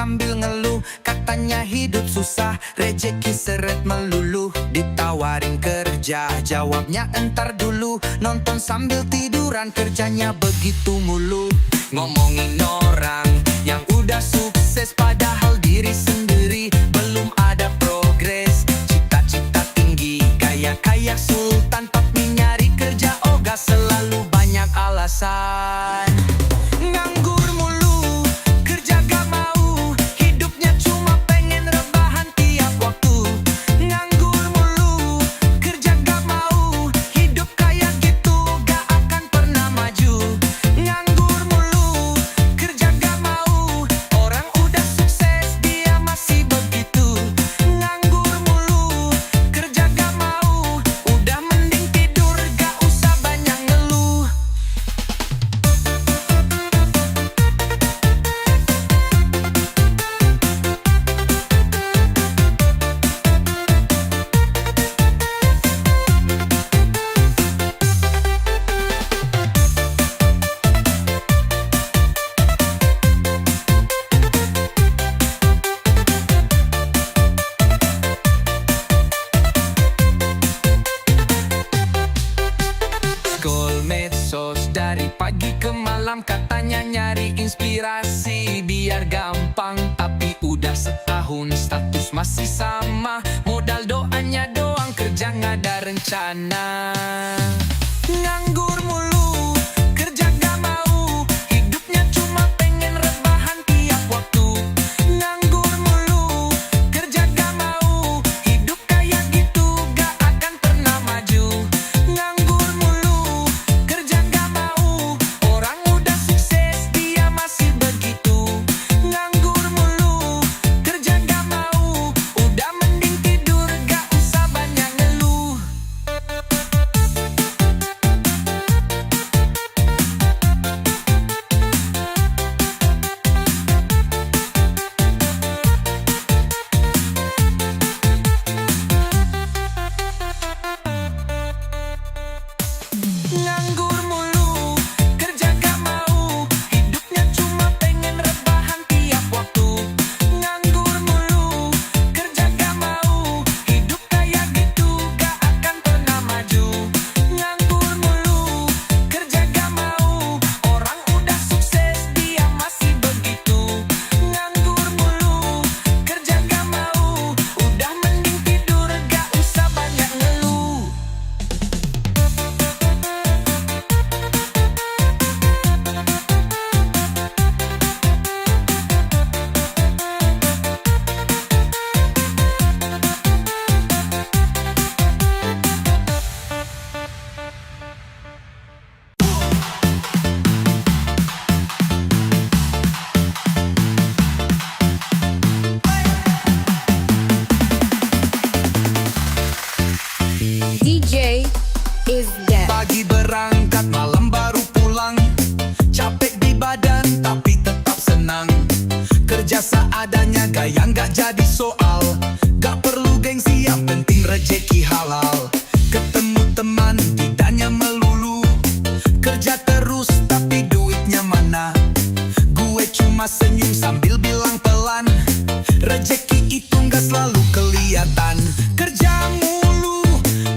sambil ngeluh. Katanya hidup susah, rejeki seret melulu. Ditawarin kerja, jawabnya entar dulu. Nonton sambil tiduran, kerjanya begitu mulu. Ngomongin orang yang udah sukses, padahal diri sendiri belum ada progres. Cita-cita tinggi, kaya sultan, tapi nyari kerja ogah selalu banyak alasan. Nganggur mulu, kerja gak mau, hidupnya cuma pengen rebahan tiap waktu. Nganggur mulu, kerja gak mau, hidup kayak gitu gak akan pernah maju. Nganggur mulu, kerja gak mau, orang udah sukses dia masih begitu. Nganggur mulu, kerja gak mau, udah mending tidur gak usah banyak ngeluh. Scroll medsos dari pagi ke malam, katanya nyari inspirasi biar gampang. Tapi udah setahun status masih sama, modal doanya doang, kerja nggak ada rencana. Nganggur mulu, kerja gak mau, hidupnya cuma pengen rebahan tiap waktu. Nganggur mulu, kerja gak mau, hidup kayak gitu gak akan pernah maju. Nganggur mulu, kerja gak mau, orang udah sukses dia masih begitu. Nganggur mulu, kerja gak mau, udah mending tidur gak usah banyak ngeluh. Nganggur mulu, kerja gak mau, hidupnya cuma pengen rebahan tiap waktu. Nganggur mulu, kerja gak mau, hidup kayak gitu gak akan pernah maju. Nganggur mulu, kerja gak mau, orang udah sukses dia masih begitu. Nganggur mulu, kerja gak mau, udah mending tidur gak usah banyak ngeluh. DJ is dead. Pagi berangkat, malam baru pulang. Capek di badan, tapi tetap senang. Kerja seadanya, gaya nggak jadi soal. Gak perlu gengsi, yang penting rejeki halal. Ketemu teman, tidaknya melulu. Kerja terus, tapi duitnya mana? Gue cuma senyum sambil bilang pelan. Rejeki itu nggak selalu kelihatan. Kerja mulu,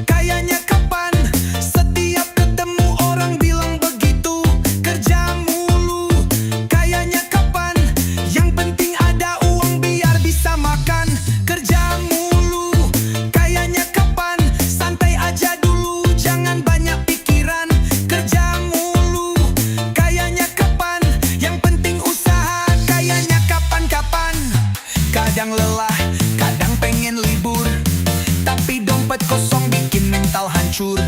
kayaknya kapan? Setiap ketemu orang bilang begitu. Kerja mulu, kayaknya kapan? Yang penting ada uang biar bisa makan. Kerja mulu, kayaknya kapan? Santai aja dulu, jangan banyak pikiran. Kerja mulu, kayaknya kapan? Yang penting usaha, kayaknya kapan-kapan. Kadang lelah, kadang pengen libur, tapi dompet kosong bikin mental hancur.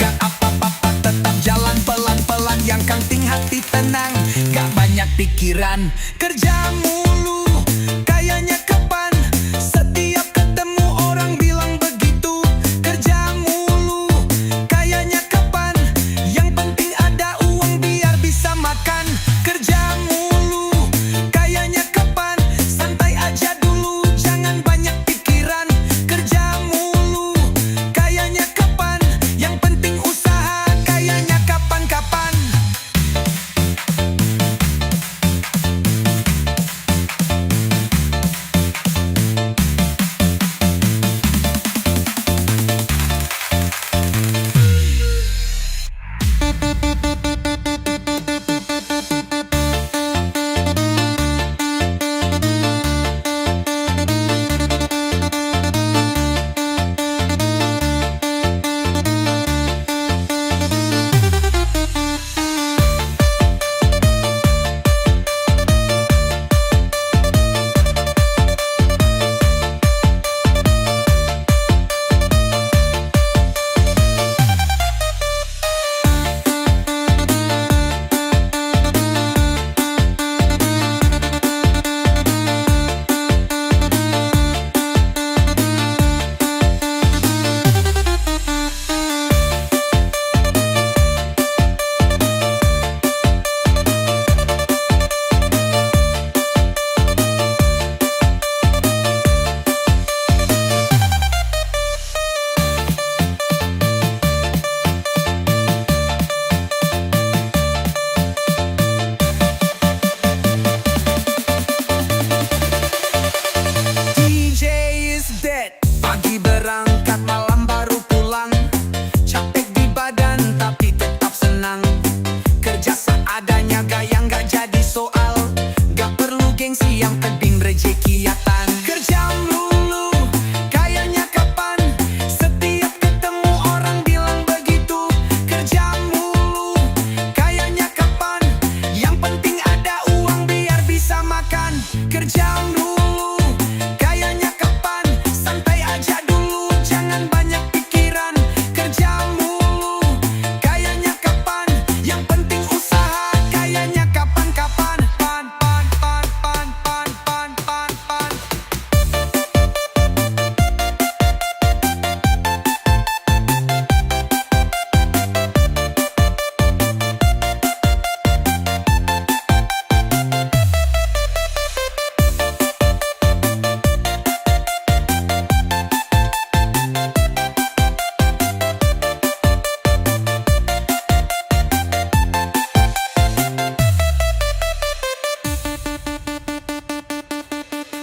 Gak apa-apa, tetap jalan pelan-pelan, yang penting hati tenang, gak banyak pikiran. Kerja mulu, kayaknya kapan? Setiap ketemu orang bilang begitu. Kerja mulu, kayaknya kapan? Yang penting ada uang biar bisa makan. Kerja mulu, kayaknya kapan? Santai aja dulu, jangan banyak pikiran. Kerja mulu, kayaknya kapan? Yang penting usaha, kayaknya kapan-kapan.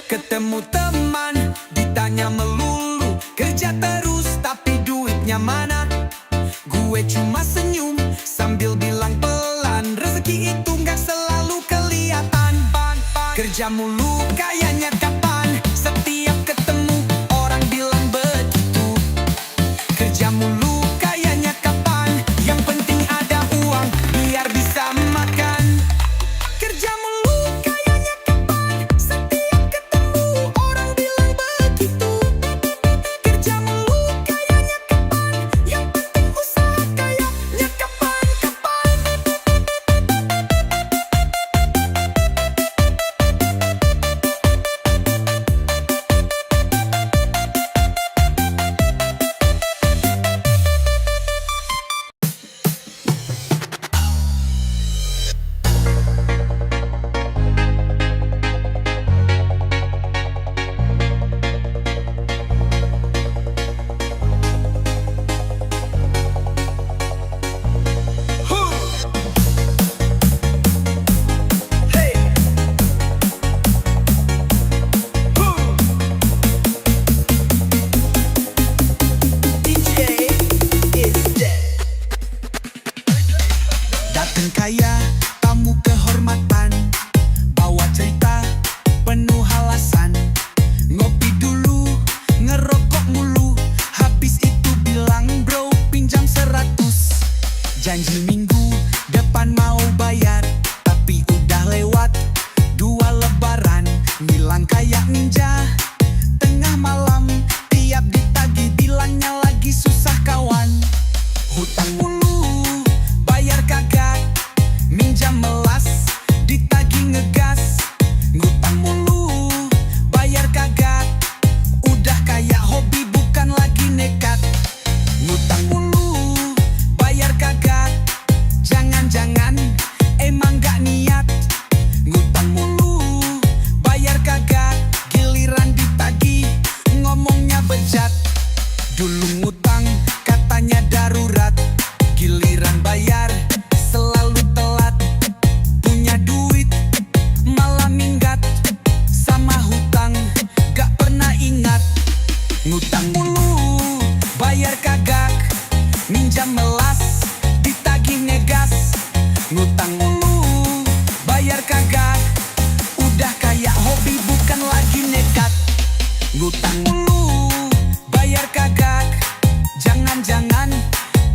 Ketemu teman, ditanya melulu, kerja terus tapi duitnya mana? Gue cuma senyum sambil bilang pelan, rezeki itu gak selalu kelihatan. Kerja mulu kayaknya kapan? Setiap ketemu orang bilang begitu. Kerja mulu kayaknya kapan? Yang penting ada uang biar bisa makan. Kerja mulu kayaknya kapan? Setiap ketemu orang bilang begitu. Kerja mulu kayaknya kapan? Yang penting usaha kayaknya kapan? Datang kaya, tamu kehormatan, bawa cerita penuh alasan. Ngopi dulu, ngerokok mulu, habis itu bilang bro pinjam 100. Janji minggu depan mau bayar, tapi udah lewat 2 lebaran. Ngilang kayak ninja, tengah malam tiap ditagih bilangnya lagi susah kawan. Hutang mulu, bayar kagak, minjam melas, ditagih ngegas. Ngutang mulu, bayar kagak, udah kayak hobi bukan lagi nekat. Ngutang mulu, bayar kagak, jangan-jangan emang gak niat. Ngutang mulu, bayar kagak, giliran ditagih ngomongnya bejat. Dulu ngutang katanya darurat, giliran bayar selalu telat. Punya duit malah minggat, sama hutang gak pernah ingat. Ngutang mulu, bayar kagak, minjam melas, ditagih ngegas. Ngutang mulu, bayar kagak, udah kayak hobi bukan lagi nekat. Ngutang mulu, bayar kagak, jangan-jangan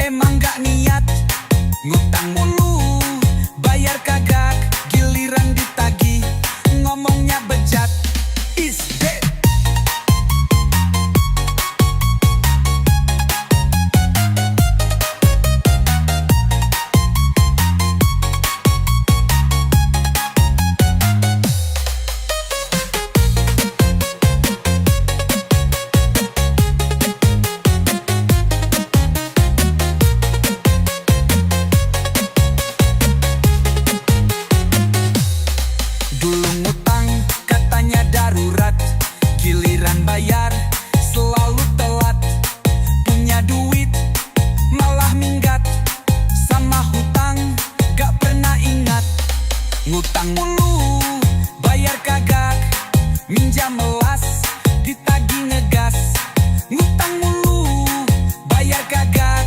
emang gak niat. Ngutang mulu, bayar kagak, giliran ditagih ngomongnya bejat. Is dead. Dulu ngutang katanya darurat, giliran bayar selalu telat. Punya duit malah minggat, sama hutang gak pernah ingat. Ngutang mulu, bayar kagak, minjam melas, ditagih ngegas. Ngutang mulu, bayar kagak,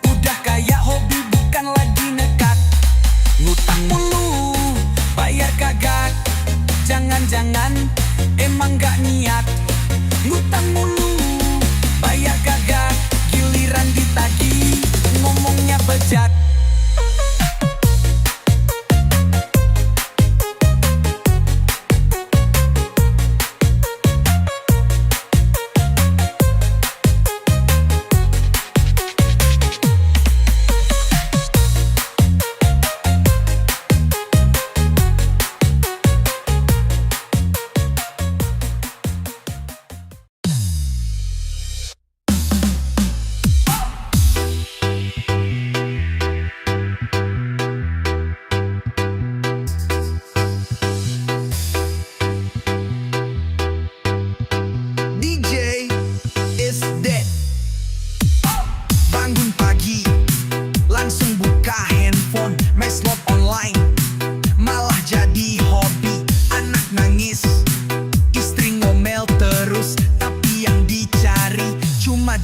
udah kayak hobi bukan lagi nekat. Ngutang mulu, bayar kagak, jangan-jangan emang gak niat. Ngutang mulu, bayar kagak, giliran ditagih ngomongnya bejat.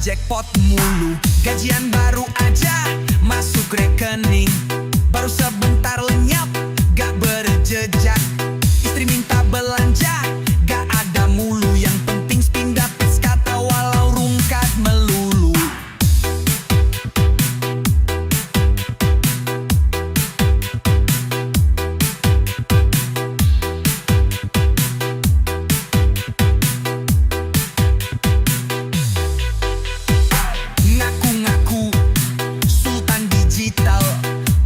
jackpot mulu. Gajian baru aja masuk rekening, baru sebentar lenyap, gak berjejak. Istri minta belanja, gak ada mulu. Yang penting spin dapet kata walau rungkat melulu. Ngaku-ngaku sultan digital,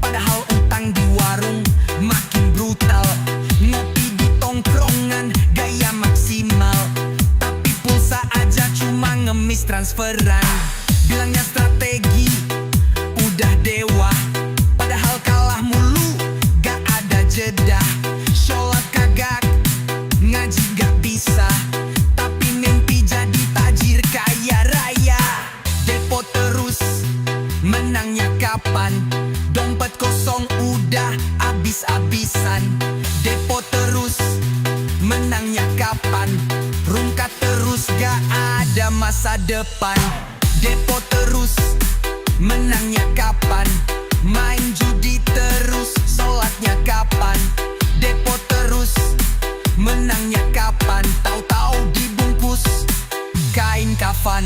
padahal utang di warung makin brutal. Ngopi di tongkrongan gaya maksimal, tapi pulsa aja cuma ngemis transferan. Bilangnya strategi udah dewa, padahal kalah mulu gak ada jeda. Sholat kagak, ngaji gak bisa, tapi mimpi jadi tajir kaya raya. Depo terus, menangnya kapan? Dompet kosong udah abis-abisan. Depo terus, menangnya kapan? Rungkat terus gak ada masa depan. Depo terus, menangnya kapan? Main judi terus, sholatnya kapan? Depo terus, menangnya kapan? Tahu-tahu dibungkus kain kafan.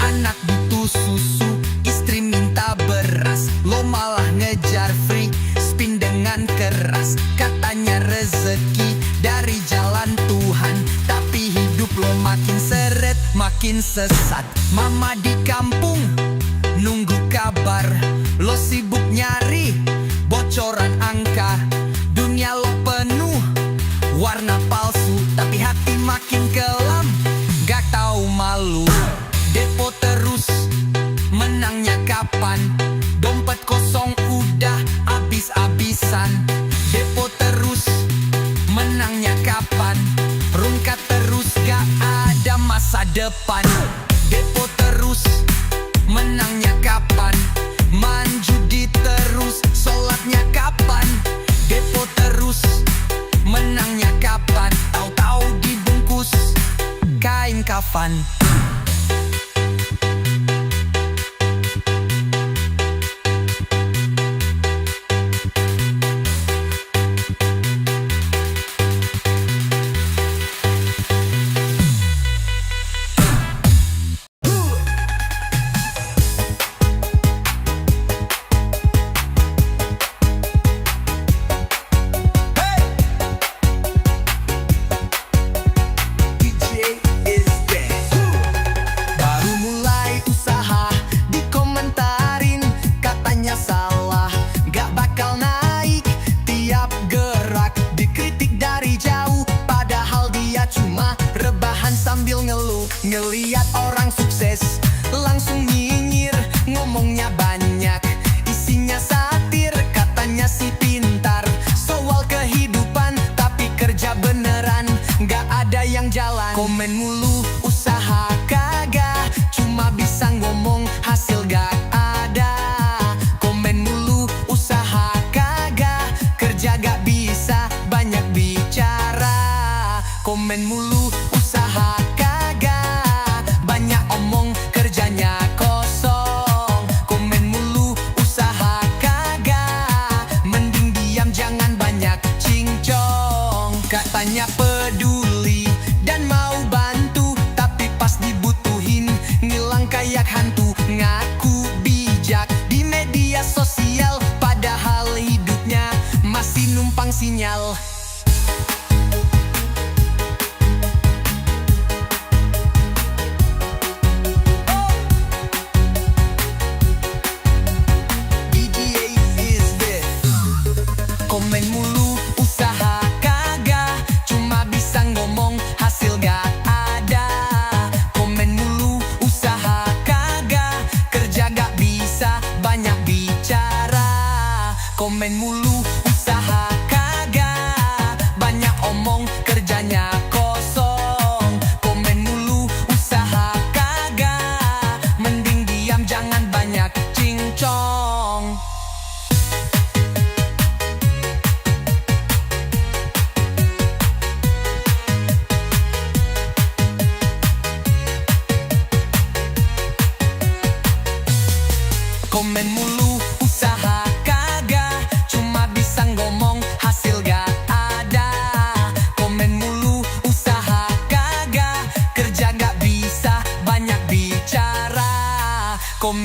Anak butuh susu, istri minta beras, lo malah ngejar free spin dengan keras. Katanya rezeki dari jalan Tuhan, tapi hidup lo makin seret, makin sesat. Mama di kampung nunggu kabar, lo sibuk nyari bocoran angka. Dunia lo penuh warna palsu, tapi hati makin kelam, gak tahu malu. Depo terus, menangnya kapan? Dompet kosong udah abis-abisan. Depo terus, menangnya kapan? Rungkat terus gak ada masa depan. Depo terus, menangnya kapan? Main judi terus, sholatnya kapan? Depo terus, menangnya kapan? Tahu-tahu dibungkus kain kafan. Ngeliat orang sukses, langsung nyinyir, ngomongnya banyak, isinya satir, katanya si pintar. Soal kehidupan, tapi kerja beneran, gak ada yang jalan. Komen mulu, usaha kagak, cuma bisa ngomong, hasil gak ada. Komen mulu, usaha kagak, kerja gak bisa, banyak bicara. Komen mulu, usaha kagak, banyak omong, kerjanya kosong. Komen mulu, usaha kagak, mending diam jangan banyak cincong. Katanya peduli dan mau bantu, tapi pas dibutuhin ngilang kayak hantu. Ngaku bijak di media sosial, padahal hidupnya masih numpang sinyal. Komen mulu, usaha kagak, cuma bisa ngomong, hasil gak ada. Komen mulu, usaha kagak, kerja gak bisa, banyak bicara. Komen mulu, usaha kagak, banyak omong, kerjanya kosong. Komen mulu, usaha kagak, mending diam jangan banyak cincong.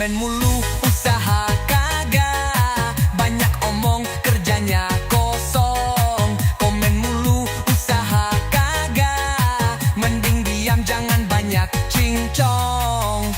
Komen mulu usaha kagak, banyak omong kerjanya kosong. Komen mulu usaha kagak, mending diam jangan banyak cincong.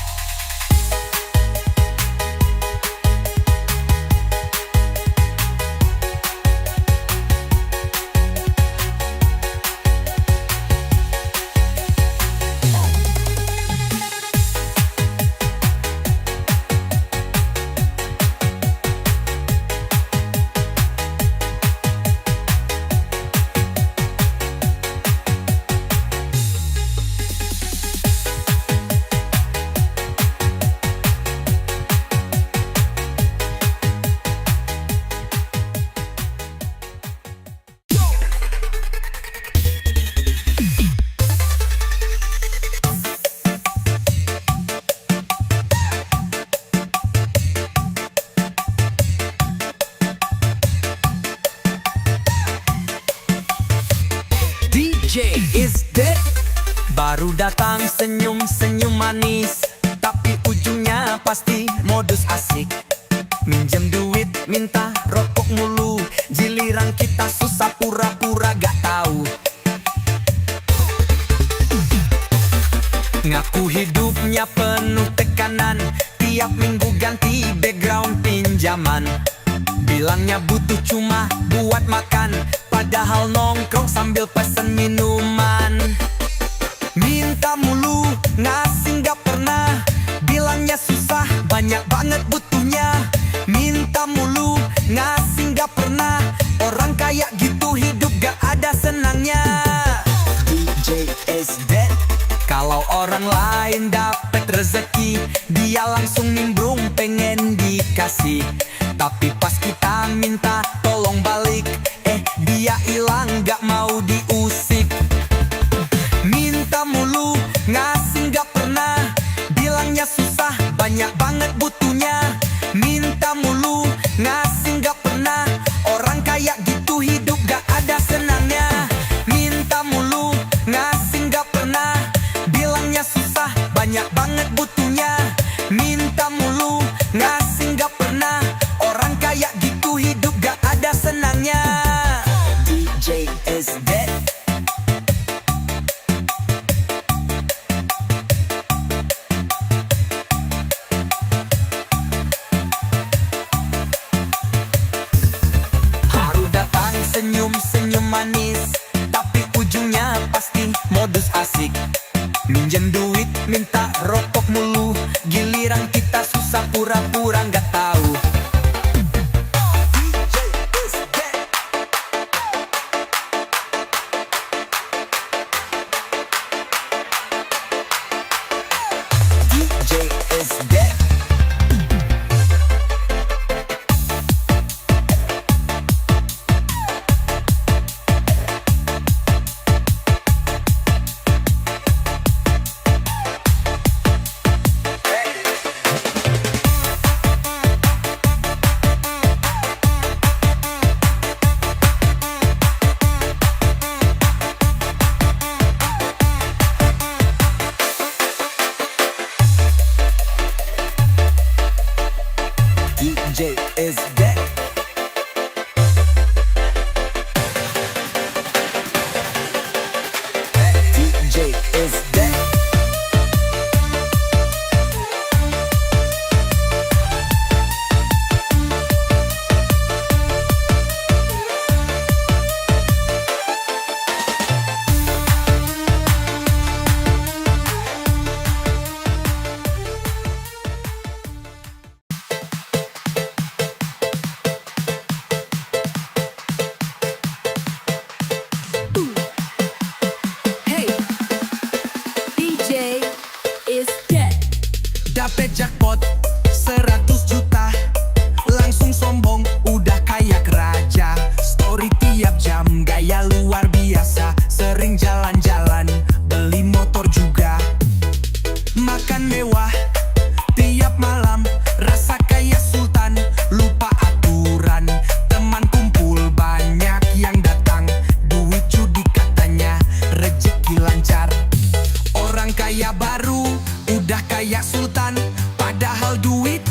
DJ is dead. Baru datang senyum-senyum manis, tapi ujungnya pasti modus asik. Minjem duit, minta rokok mulu, giliran kita susah pura-pura gak tahu. Ngaku hidupnya penuh tekanan, tiap minggu ganti background pinjaman. Bilangnya butuh cuma buat makan, padahal nongkrong sambil pesen minuman. Minta mulu, ngasih gak pernah, bilangnya susah, banyak banget butuhnya. Minta mulu, ngasih gak pernah, orang kayak gitu hidup gak ada senangnya. DJ is dead. Kalau orang lain dapet rezeki, dia langsung nimbrung pengen dikasih. Tapi pas kita minta tolong balik, dia hilang gak mau diusik. Minta mulu, ngasih gak pernah, bilangnya susah, banyak banget butuhnya. Minta mulu, ngasih gak pernah, orang kayak gitu hidup gak ada senangnya. Minta mulu, ngasih gak pernah, bilangnya susah, banyak banget butuhnya. Minta mulu, ngasih gak pernah, orang kayak gitu hidup gak ada senangnya. DJ is dead. Baru datang senyum-senyum manis, tapi ujungnya pasti modus asik. Minjem duit, minta rokok mulu, giliran kita susah pura-pura gak tahu. DJ is dead. DJ is dead. DJ is dead. Hey, DJ is dead. Dapet jackpot 100 juta, langsung sombong udah kayak raja. Story tiap jam gaya luar biasa, sering jalan-jalan, beli motor juga. Makan mewah tiap malam, rasa kayak sultan, lupa aturan. Teman kumpul banyak yang datang, duit judi katanya, rezeki lancar. Orang kaya baru udah kayak sultan, padahal duit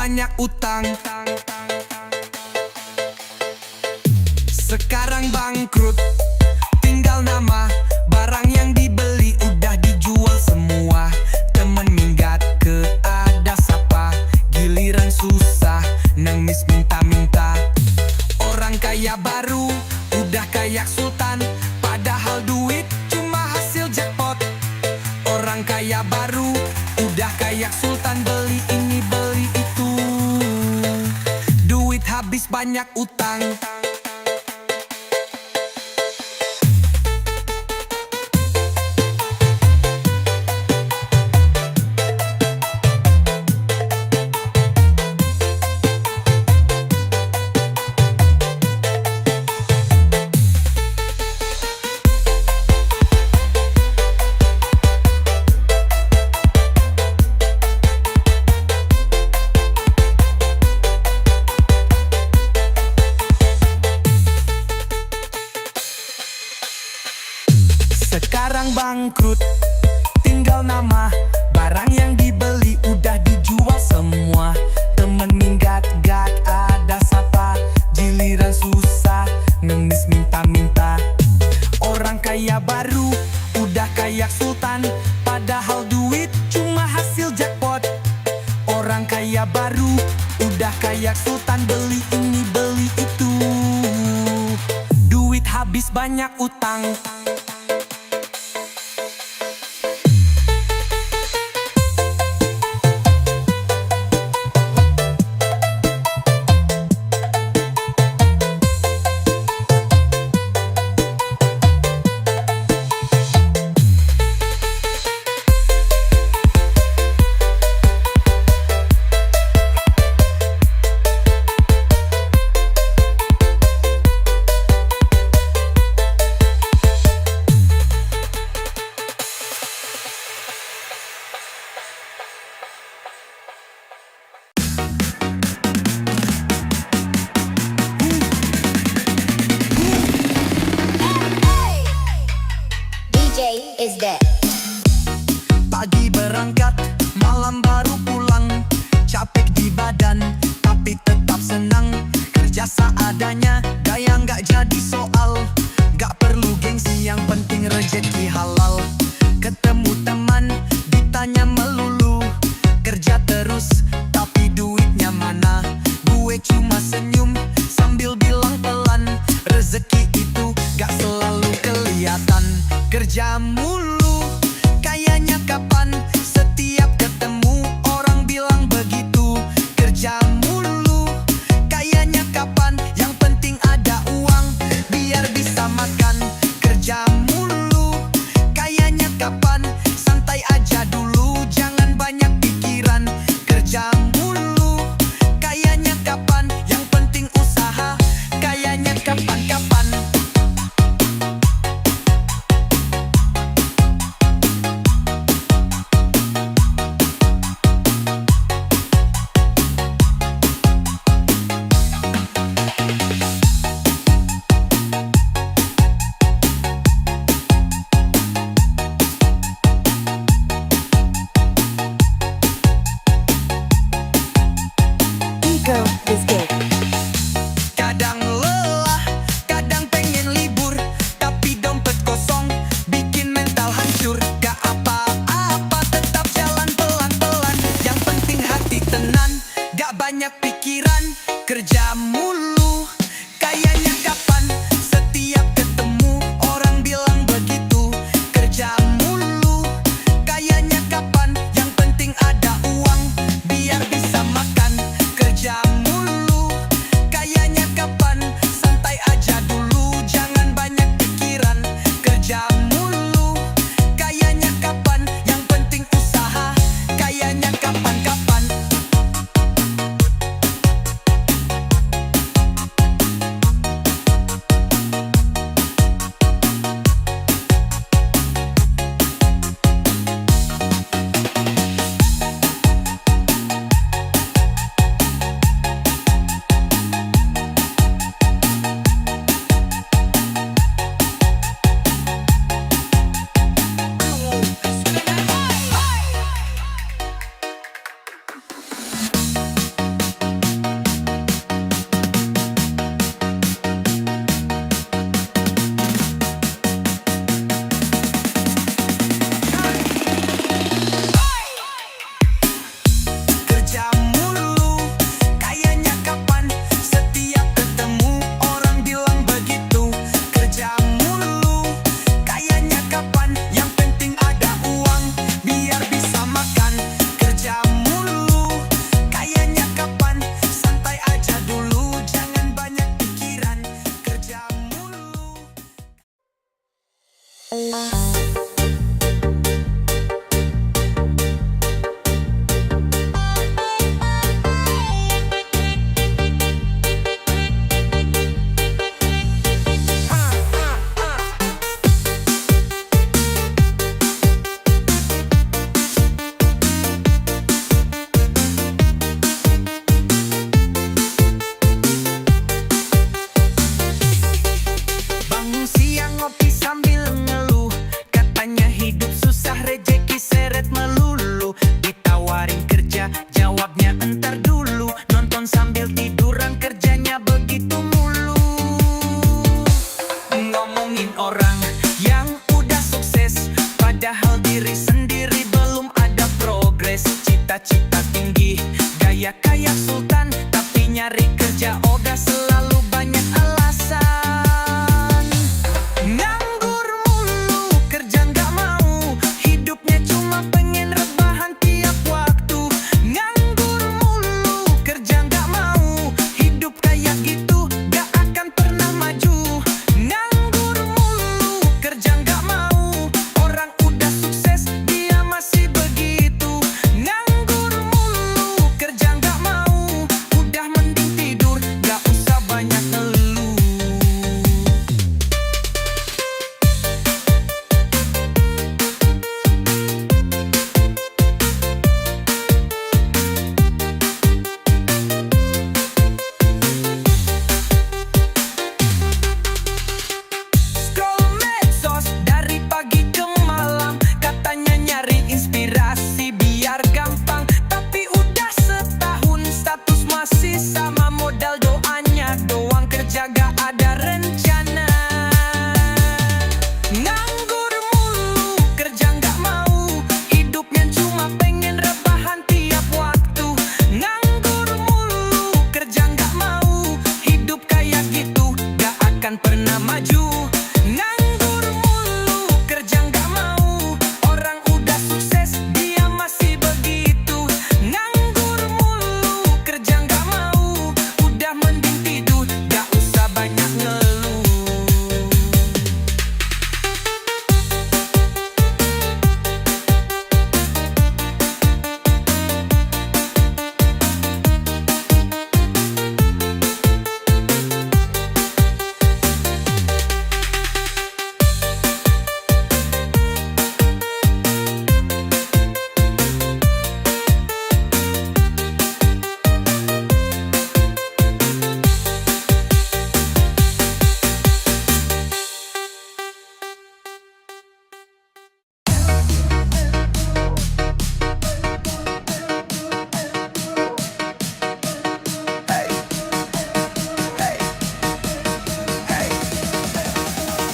banyak utang. Sekarang bangkrut, tinggal nama. Barang yang dibeli udah dijual semua. Temen minggat ke ada sapa, giliran susah nangis minta-minta. Orang kaya baru udah kayak sultan, padahal duit cuma hasil jackpot. Orang kaya baru udah kayak sultan, beli ini beli itu. Duit habis banyak utang. Sekarang bangkrut, tinggal nama. Barang yang dibeli udah dijual semua. Temen minggat gak ada sapa, giliran susah nangis minta-minta. Orang kaya baru udah kayak sultan, padahal duit cuma hasil jackpot. Orang kaya baru udah kayak sultan, beli ini beli itu. Duit habis banyak utang. DJ is dead. Pagi berangkat, malam baru pulang. Capek di badan, tapi tetap senang. Kerja seadanya, gaya nggak jadi soal. Gak perlu gengsi, yang penting rezeki halal. Ketemu teman, ditanya melulu. Kerja terus, tapi duitnya mana? Gue cuma senyum, sambil bilang pelan. Rezeki itu gak selalu kelihatan. Kerja mulu, kayaknya kapan? Setiap ketemu orang bilang begitu. Kerja cita-cita tinggi, gaya kayak sultan, tapi nyari kerja udah selalu banyak alasan. Nganggur mulu, kerja nggak mau, hidupnya cuma pengen rebahan tiap waktu. Nganggur mulu, kerja nggak mau, hidup kayak gitu gak akan pernah maju. Nganggur mulu, kerja nggak mau, orang udah sukses dia masih begitu. Nganggur mulu, kerja nggak mau, udah mending tidur, gak usah banyak ngeluh. Scroll medsos dari pagi ke malam, katanya nyari inspirasi biar gampang, tapi udah setahun status masih sama, modal doanya doang, kerja gak ada rencana. Nganggur mulu, kerja nggak mau, hidupnya cuma pengen rebahan tiap waktu. Nganggur mulu, kerja nggak mau, hidup kayak gitu gak akan pernah maju. Nganggur mulu, kerja nggak mau, orang udah sukses dia masih begitu. Nganggur mulu, kerja nggak mau, udah mending tidur, gak usah banyak ngeluh.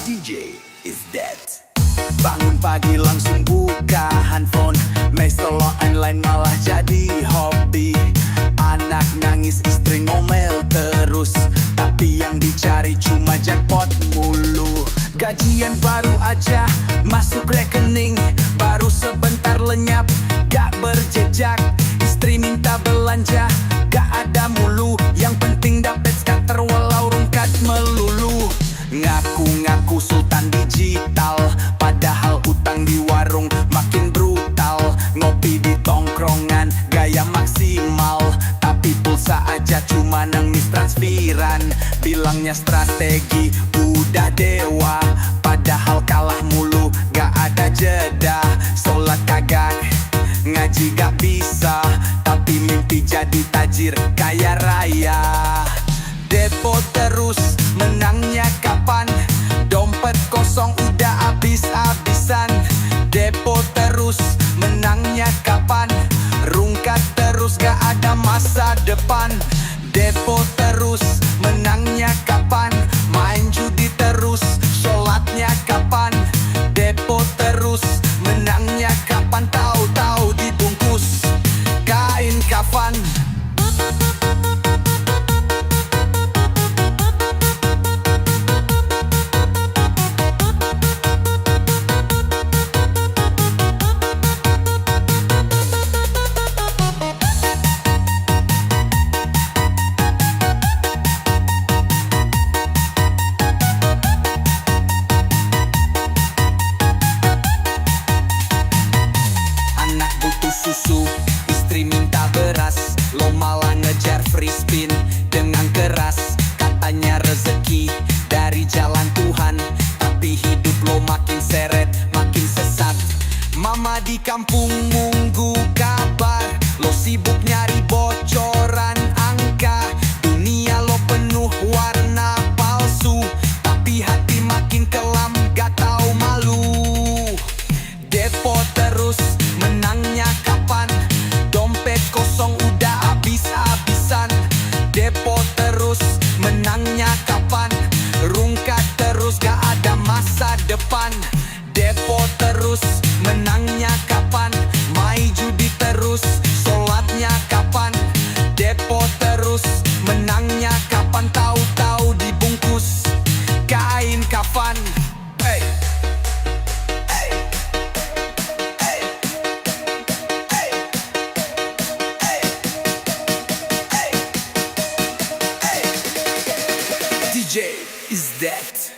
DJ is dead. Bangun pagi langsung buka handphone, meselo online malah jadi hobi. Anak nangis, istri ngomel terus, tapi yang dicari cuma jackpot mulu. Gajian baru aja masuk rekening, baru sebentar lenyap, gak berjejak. Istri minta belanja, gak ada mulu, yang penting dapet scatter walau rungkat melulu. Ngaku-ngaku sultan digital, padahal utang di warung makin brutal. Ngopi di tongkrongan gaya maksimal, tapi pulsa aja cuma nangis transferan. Bilangnya strategi udah dewa, padahal kalah mulu gak ada jeda. Sholat kagak, ngaji gak bisa, tapi mimpi jadi tajir kaya raya. Depo terus, menangnya kapan? Dompet kosong udah habis-habisan. Depo terus, menangnya kapan? Rungkat terus gak ada masa depan. Depo terus, menangnya kapan? Main judi terus, sholatnya kapan? Depo terus, menangnya kapan? Tahu-tahu dibungkus kain kafan. Anak butuh susu, istri minta beras, lo malah ngejar free spin dengan keras. Katanya rezeki dari jalan Tuhan, tapi hidup lo makin seret, makin sesat. Mama di kampung nunggu kabar, lo sibuk nyari bocoran angka. Dunia lo penuh warna palsu, tapi hati makin kelam gak tahu malu. Depo terus, menangnya kapan? Dompet kosong udah habis-habisan. Depo terus, menangnya kapan? Rungkat terus gak ada masa depan. Depo terus, menangnya kapan? Main judi terus, DJ is that